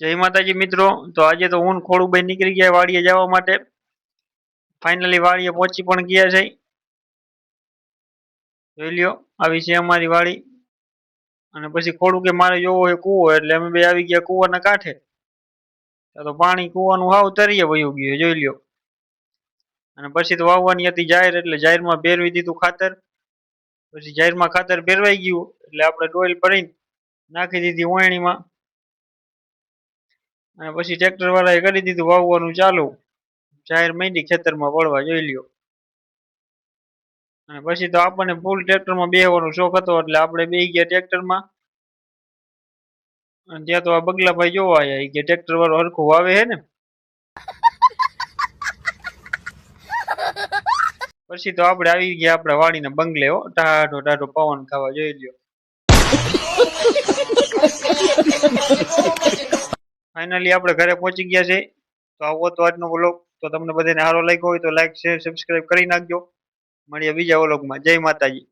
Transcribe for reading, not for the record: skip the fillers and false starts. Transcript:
જય માતાજી મિત્રો। તો આજે તો હું ખોડુભાઈ નીકળી ગયા વાડીએ જવા માટે। ફાઇનલી વાડીએ પહોંચી પણ ગયા છે। જોઈ લ્યો આવી છે અમારી વાડી। અને પછી ખોડું કે મારે જોવો હોય કૂવો, એટલે અમે બે આવી ગયા કૂવાના કાંઠે। તો પાણી કૂવાનું હાવ તરીએ વયું ગયું, જોઈ લ્યો। અને પછી તો વાવવાની હતી જાહેર, એટલે જાહેરમાં ભેરવી દીધું ખાતર। પછી જાહેરમાં ખાતર ભેરવાઈ ગયું એટલે આપણે ડોલ ભરીને નાખી દીધી ઓયણીમાં। અને પછી ટ્રેક્ટર વાળાએ કરી દીધું વાવવાનું ચાલુ। જાહેર માંડી ખેતરમાં પડવા, જોઈ લ્યો। અને પછી તો આપણને ફૂલ ટ્રેક્ટરમાં બેહવાનો શોખ હતો, એટલે આપણે બેહી ગયા ટ્રેક્ટરમાં। અને ત્યાં તો આ બગલાભાઈ જોવા આયા કે ટ્રેક્ટર વાળો હરખું વાવે હે ને। પછી તો આપણે આવી ગયા આપણા વાડીના બંગલે હો, ટાઢો ટાઢો પવન ખાવા, જોઈ લ્યો। ફાઇનલી આપણે ઘરે પહોંચી ગયા છે। તો આવો તો આજનો વ્લોગ। તો તમને બધાને સારો લાગ્યો હોય તો લાઈક શેર સબસ્ક્રાઇબ કરી નાખજો। મળીએ બીજા વ્લોગમાં। જય માતાજી।